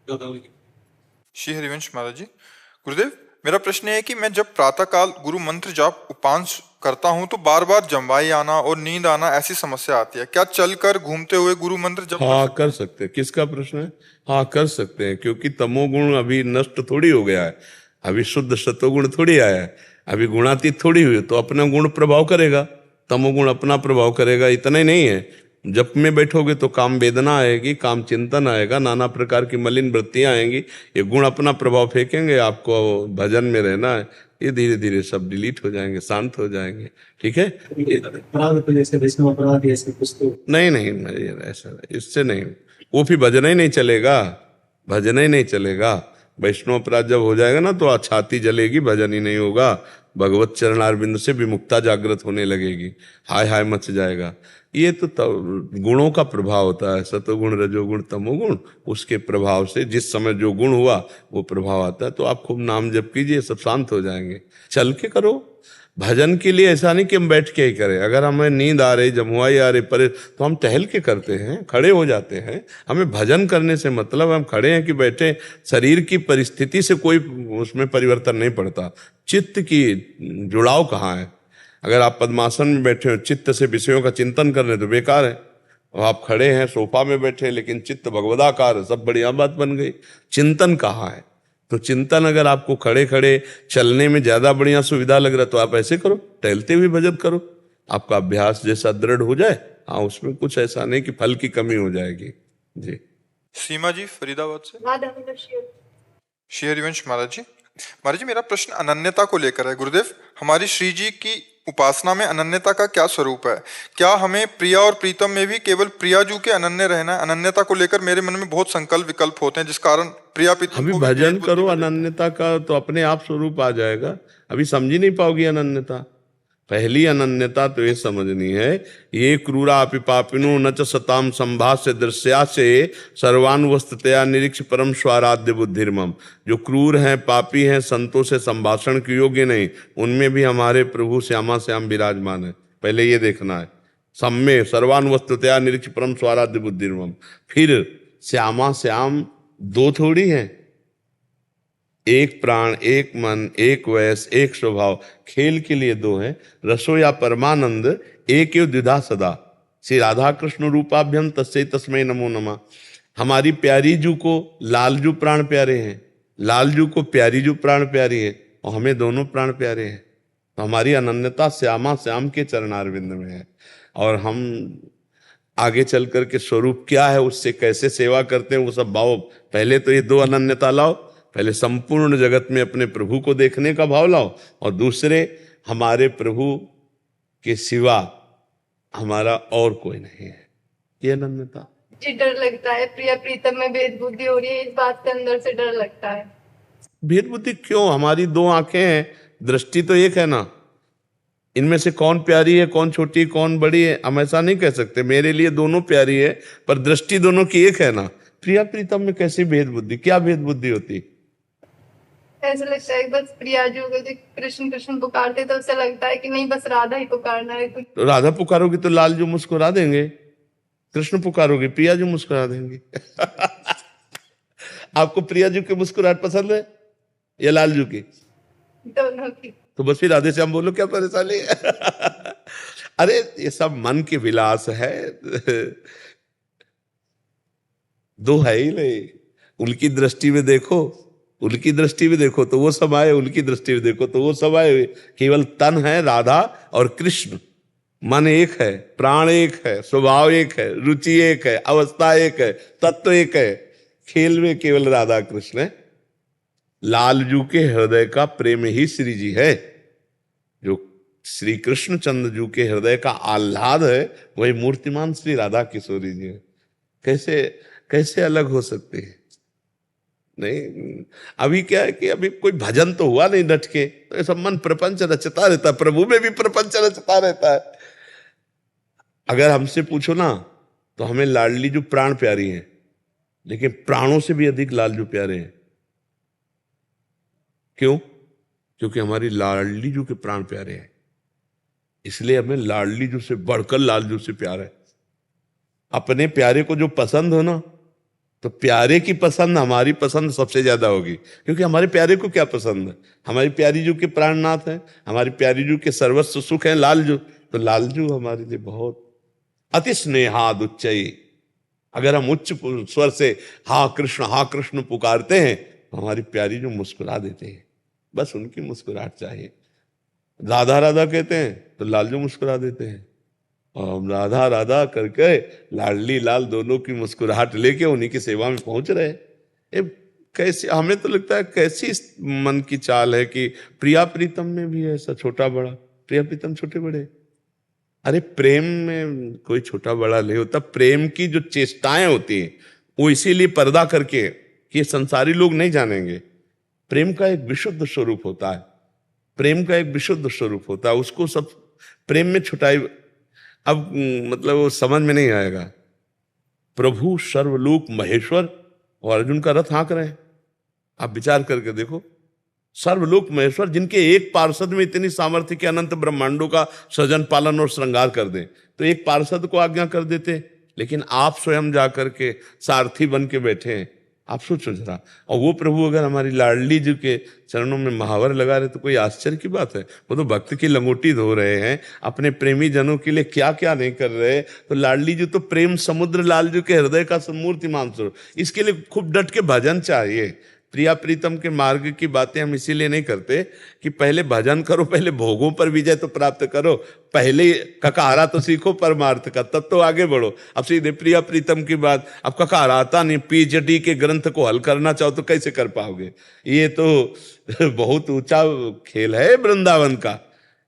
श्री हरिवंश महाराज जी। गुरुदेव, मेरा प्रश्न है कि मैं जब प्रातःकाल गुरु मंत्र जाप उपांश करता हूँ तो बार बार जमवाई आना और नींद आना ऐसी समस्या आती है। क्या चलकर घूमते हुए गुरु मंत्र जप कर हाँ सकते कर हैं? सकते हैं। किसका प्रश्न है? हाँ कर सकते हैं, क्योंकि तमोगुण अभी नष्ट थोड़ी हो गया है, अभी शुद्ध सतोगुण थोड़ी आया है, अभी गुणातीत थोड़ी हुई, तो अपना गुण प्रभाव करेगा, तमोगुण अपना प्रभाव करेगा। इतना ही नहीं है, जप में बैठोगे तो काम वेदना आएगी, काम चिंतन आएगा, नाना प्रकार की मलिन वृत्तियां आएंगी, ये गुण अपना प्रभाव फेंकेंगे। आपको भजन में रहना है, ये धीरे धीरे सब डिलीट हो जाएंगे, शांत हो जाएंगे। ठीक है? अपराध तो जैसे वैष्णव अपराध ऐसे कुछ तो नहीं नहीं नहीं, ऐसा इससे नहीं, वो फिर भजन ही नहीं चलेगा, भजन ही नहीं चलेगा। वैष्णव अपराध जब हो जाएगा ना तो छाती जलेगी, भजन ही नहीं होगा। भगवत चरणारविंद से विमुक्ता जागृत होने लगेगी, हाय हाय मच जाएगा। ये तो गुणों का प्रभाव होता है, सतोगुण रजोगुण तमोगुण, उसके प्रभाव से जिस समय जो गुण हुआ वो प्रभाव आता है। तो आप खूब नाम जप कीजिए, सब शांत हो जाएंगे। चल के करो भजन के लिए, ऐसा नहीं कि हम बैठ के ही करें। अगर हमें नींद आ रही, जमुआई आ रही, परे, तो हम टहल के करते हैं, खड़े हो जाते हैं। हमें भजन करने से मतलब हम खड़े हैं कि बैठे, शरीर की परिस्थिति से कोई उसमें परिवर्तन नहीं पड़ता। चित्त की जुड़ाव कहाँ है? अगर आप पद्मासन में बैठे हो, चित्त से विषयों का चिंतन कर रहे तो बेकार है। और आप खड़े हैं सोफा में बैठे, लेकिन चित्त भगवदाकार है, सब बढ़िया बात बन गई। चिंतन कहाँ है? तो चिंतन अगर आपको खड़े खड़े चलने में ज्यादा बढ़िया सुविधा लग रहा है तो आप ऐसे करो, टहलते हुए भजन करो। आपका अभ्यास जैसा दृढ़ हो जाए, हाँ, उसमें कुछ ऐसा नहीं कि फल की कमी हो जाएगी। जी। सीमा जी फरीदाबाद से। राधा कृष्ण। श्री हरिवंश महाराज जी। महाराज जी, मेरा प्रश्न अनन्यता को लेकर है। गुरुदेव, हमारी श्री जी की उपासना में अनन्यता का क्या स्वरूप है? क्या हमें प्रिया और प्रीतम में भी केवल प्रियाजू के अनन्य रहना है? अनन्यता को लेकर मेरे मन में बहुत संकल्प विकल्प होते हैं, जिस कारण प्रिया प्रीतम अभी को भी भजन भेद बुद्धि करो में देखते हैं। अनन्यता का, तो अपने आप स्वरूप आ जाएगा। अभी समझ ही नहीं पाओगी अनन्यता। पहली अनन्यता तो ये समझनी है, ये क्रूरा अपि पापिनो न च सताम संभाष्य दृश्या से सर्वानुवस्थतया निरीक्ष परम स्वाराध्य बुद्धिर्मम। जो क्रूर हैं, पापी हैं, संतों से संभाषण के योग्य नहीं, उनमें भी हमारे प्रभु श्यामा श्याम विराजमान है। पहले ये देखना है। सम्मे सर्वानुवस्थतया निरीक्ष परम स्वाराध्य बुद्धिर्मम। फिर श्यामा श्याम दो थोड़ी हैं, एक प्राण, एक मन, एक वयस, एक स्वभाव। खेल के लिए दो हैं, रसो या परमानंद, एक एव द्विधा सदा। श्री राधा कृष्ण रूपाभ्यम तस्मै तस्मै नमो नमः। हमारी प्यारी जू को लालजू प्राण प्यारे हैं, लालजू को प्यारी जू प्राण प्यारी है, और हमें दोनों प्राण प्यारे हैं। तो हमारी अनन्यता श्यामा श्याम के चरणारविंद में है। और हम आगे चल करके स्वरूप क्या है, उससे कैसे सेवा करते हैं, वो सब भाव। पहले तो ये दो अनन्यता लाओ, पहले संपूर्ण जगत में अपने प्रभु को देखने का भाव लाओ, और दूसरे हमारे प्रभु के सिवा हमारा और कोई नहीं है, ये अनन्यता। जी डर लगता है, प्रिया प्रीतम में भेद बुद्धि हो रही है, इस बात के अंदर से डर लगता है। भेद बुद्धि क्यों? हमारी दो आंखें हैं, दृष्टि तो एक है ना। इनमें से कौन प्यारी है, कौन छोटी, कौन बड़ी है, हम ऐसा नहीं कह सकते। मेरे लिए दोनों प्यारी है, पर दृष्टि दोनों की एक है ना। प्रिया प्रीतम में कैसी भेद बुद्धि? क्या भेद बुद्धि होती? ऐसा लगता है बस प्रिया जो कृष्ण कृष्ण पुकारते तो उससे लगता है कि नहीं, बस राधा ही पुकारना है कुछ। तो राधा पुकारोगी तो लाल जो मुस्कुरा देंगे, कृष्ण पुकारोगी प्रिया जो मुस्कुरा देंगे। आपको प्रिया जी की मुस्कुराहट पसंद है या लालजू की? दोनों की। तो बस फिर राधे श्याम बोलो, क्या परेशानी है? अरे ये सब मन के विलास है, दो है ही नहीं। उनकी दृष्टि में देखो, उनकी दृष्टि में देखो तो वो सब आए, उनकी दृष्टि में देखो तो वो सब आए। केवल तन है राधा और कृष्ण, मन एक है, प्राण एक है, स्वभाव एक है, रुचि एक है, अवस्था एक है, तत्व एक है। खेल में केवल राधा कृष्ण है। लालजू के हृदय का प्रेम ही श्री जी है। जो श्री कृष्ण चंद्र जू के हृदय का आह्लाद है, वही मूर्तिमान श्री राधा किशोरी जी है। कैसे कैसे अलग हो सकते हैं? नहीं। अभी क्या है कि अभी कोई भजन तो हुआ नहीं डट के, तो ऐसा मन प्रपंच रचता रहता है, प्रभु में भी प्रपंच रचता रहता है। अगर हमसे पूछो ना, तो हमें लाडली जो प्राण प्यारी है, लेकिन प्राणों से भी अधिक लालजू प्यारे हैं। क्यों? क्योंकि हमारी लाडली जू के प्राण प्यारे हैं, इसलिए हमें लाडली जू से बढ़कर लालजू से प्यार है। अपने प्यारे को जो पसंद हो ना, तो प्यारे की पसंद हमारी पसंद सबसे ज्यादा होगी, क्योंकि हमारे प्यारे को क्या पसंद है। हमारी प्यारी जू के प्राणनाथ है, हमारी प्यारी जू के सर्वस्व सुख है लालजू, तो लालजू हमारे लिए बहुत अति स्नेहाद उच्चई। अगर हम उच्च स्वर से हाँ कृष्ण पुकारते हैं तो हमारी प्यारी जो मुस्कुरा देते हैं, बस उनकी मुस्कुराहट चाहिए। राधा राधा कहते हैं तो लालजू मुस्कुरा देते हैं, और हम राधा राधा करके लाडली लाल दोनों की मुस्कुराहट लेके उन्हीं की सेवा में पहुंच रहे। ये कैसी, हमें तो लगता है कैसी मन की चाल है कि प्रिया प्रीतम में भी ऐसा छोटा बड़ा, प्रिया प्रीतम छोटे बड़े। अरे प्रेम में कोई छोटा बड़ा नहीं होता। प्रेम की जो चेष्टाएं होती हैं वो इसीलिए पर्दा करके कि संसारी लोग नहीं जानेंगे। प्रेम का एक विशुद्ध स्वरूप होता है, प्रेम का एक विशुद्ध स्वरूप होता है, उसको सब प्रेम में छुटाई। अब मतलब वो समझ में नहीं आएगा। प्रभु सर्वलोक महेश्वर और अर्जुन का रथ हाँक रहे हैं। आप विचार करके देखो, सर्वलोक महेश्वर जिनके एक पार्षद में इतनी सामर्थ्य कि अनंत ब्रह्मांडों का सृजन पालन और श्रृंगार कर दें, तो एक पार्षद को आज्ञा कर देते, लेकिन आप स्वयं जाकर के सारथी बन के बैठे हैं। आप सोचो जरा, और वो प्रभु अगर हमारी लाडली जी के चरणों में महावर लगा रहे तो कोई आश्चर्य की बात है। वो तो भक्त की लंगोटी धो रहे हैं, अपने प्रेमी जनों के लिए क्या क्या नहीं कर रहे। तो लाडली जी तो प्रेम समुद्र लालजू के हृदय का मूर्तिमान स्वरूप, इसके लिए खूब डट के भजन चाहिए। प्रिया प्रीतम के मार्ग की बातें हम इसीलिए नहीं करते कि पहले भजन करो, पहले भोगों पर विजय तो प्राप्त करो, पहले ककारा तो सीखो परमार्थ का, तब तो आगे बढ़ो। अब सीधे प्रिया प्रीतम की बात, अब ककारा आता नहीं, पीएचडी के ग्रंथ को हल करना चाहो तो कैसे कर पाओगे। ये तो बहुत ऊंचा खेल है वृंदावन का।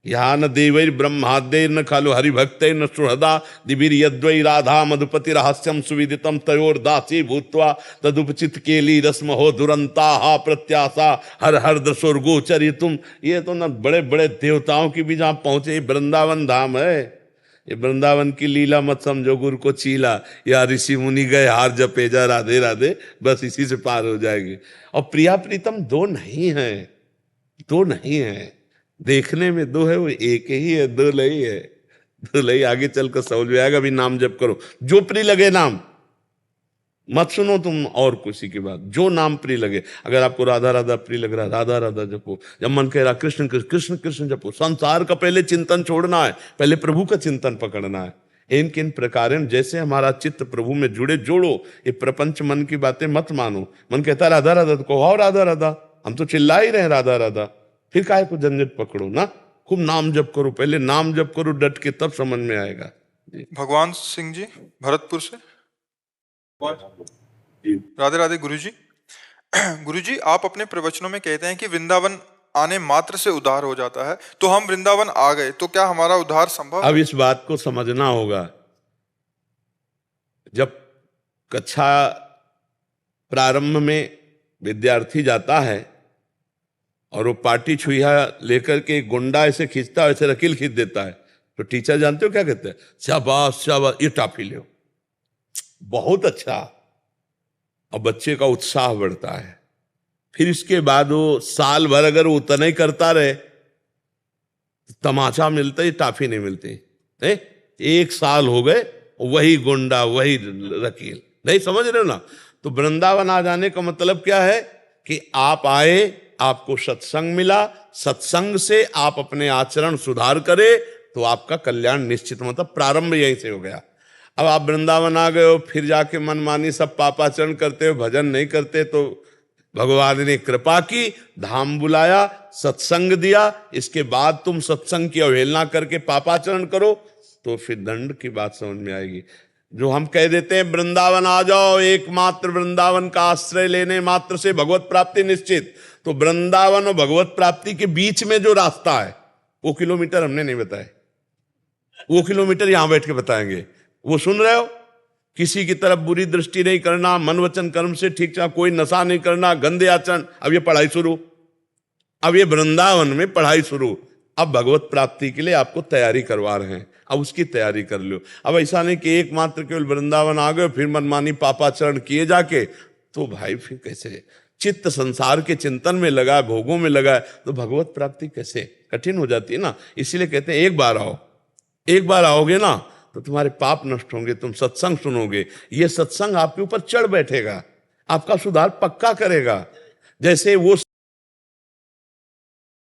यहाँ न देवैर ब्रह्माद्यैर न खलु हरिभक्तैर न सुहृदा दिवीर यद्वै राधा मधुपति रहस्यम सुविदितम तयोर दासी भूत्वा तदुपचित केली रस्म हो दुरंता हा प्रत्याशा हर हर दशोर्गोचरी तुम। ये तो न बड़े बड़े देवताओं की भी जहाँ पहुंचे, वृंदावन धाम है। ये वृंदावन की लीला मत समझो गुरु को चीला, या ऋषि मुनि गए हार जपेजा राधे राधे, बस इसी से पार हो जाएगी। और प्रिया प्रीतम दो नहीं है, दो नहीं है, देखने में दो है, वो एक ही है, दो नहीं है। दो नहीं, आगे चलकर समझ में आएगा। अभी नाम जप करो, जो प्रिय लगे नाम, मत सुनो तुम और किसी की बात, जो नाम प्रिय लगे। अगर आपको राधा राधा प्रिय लग रहा है, राधा राधा जपो। जब मन कह रहा कृष्ण कृष्ण कृष्ण कृष्ण जपो। संसार का पहले चिंतन छोड़ना है, पहले प्रभु का चिंतन पकड़ना है। इन किन प्रकार जैसे हमारा चित्त प्रभु में जुड़े, जोड़ो। ये प्रपंच मन की बातें मत मानो। मन कहता है राधा राधा, तो कहो राधा राधा, हम तो चिल्ला ही रहे राधा राधा, फिर काहे को झंझट पकड़ो ना। खूब नाम जप करो, पहले नाम जप करो डट के, तब समझ में आएगा। भगवान सिंह जी भरतपुर से। राधे राधे गुरुजी। गुरुजी, आप अपने प्रवचनों में कहते हैं कि वृंदावन आने मात्र से उद्धार हो जाता है, तो हम वृंदावन आ गए तो क्या हमारा उद्धार संभव है? अब इस बात को समझना होगा। जब कक्षा प्रारंभ में विद्यार्थी जाता है और वो पार्टी छुईहा लेकर के गुंडा ऐसे खींचता है, ऐसे रकील खींच देता है, तो टीचर जानते हो क्या कहते हैं? शाबाश शाबाश, ये टॉफी लो, बहुत अच्छा। और बच्चे का उत्साह बढ़ता है। फिर इसके बाद वो साल भर अगर वो उतना ही करता रहे, तमाचा मिलता ही, टॉफी नहीं मिलती। एक साल हो गए, वही गुंडा वही रकील, नहीं समझ रहे हो ना। तो वृंदावन आ जाने का मतलब क्या है कि आप आए, आपको सत्संग मिला, सत्संग से आप अपने आचरण सुधार करें तो आपका कल्याण निश्चित, मतलब प्रारंभ यहीं से हो गया। अब आप वृंदावन आ गए हो, फिर जाके मनमानी सब पापाचरण करते हो, भजन नहीं करते, तो भगवान ने कृपा की, धाम बुलाया, सत्संग दिया, इसके बाद तुम सत्संग की अवहेलना करके पापाचरण करो तो फिर दंड की बात समझ में आएगी। जो हम कह देते हैं वृंदावन आ जाओ, एकमात्र वृंदावन का आश्रय लेने मात्र से भगवत प्राप्ति निश्चित, तो वृंदावन और भगवत प्राप्ति के बीच में जो रास्ता है वो किलोमीटर हमने नहीं बताए, वो किलोमीटर यहां बैठ के बताएंगे। वो सुन रहे हो, किसी की तरफ बुरी दृष्टि नहीं करना, मन वचन कर्म से ठीक ठाक, कोई नशा नहीं करना, गंदे आचरण। अब ये पढ़ाई शुरू, अब ये वृंदावन में पढ़ाई शुरू। अब भगवत प्राप्ति के लिए आपको तैयारी करवा रहे हैं, अब उसकी तैयारी कर लो। अब ऐसा नहीं कि एकमात्र केवल वृंदावन आ गए फिर मनमानी पापाचरण किए जाके, तो भाई फिर कैसे? चित्त संसार के चिंतन में लगा, भोगों में लगा, तो भगवत प्राप्ति कैसे? कठिन हो जाती है ना। इसीलिए कहते हैं एक बार आओ, एक बार आओगे ना तो तुम्हारे पाप नष्ट होंगे, तुम सत्संग सुनोगे, ये सत्संग आपके ऊपर चढ़ बैठेगा। आपका सुधार पक्का करेगा। जैसे वो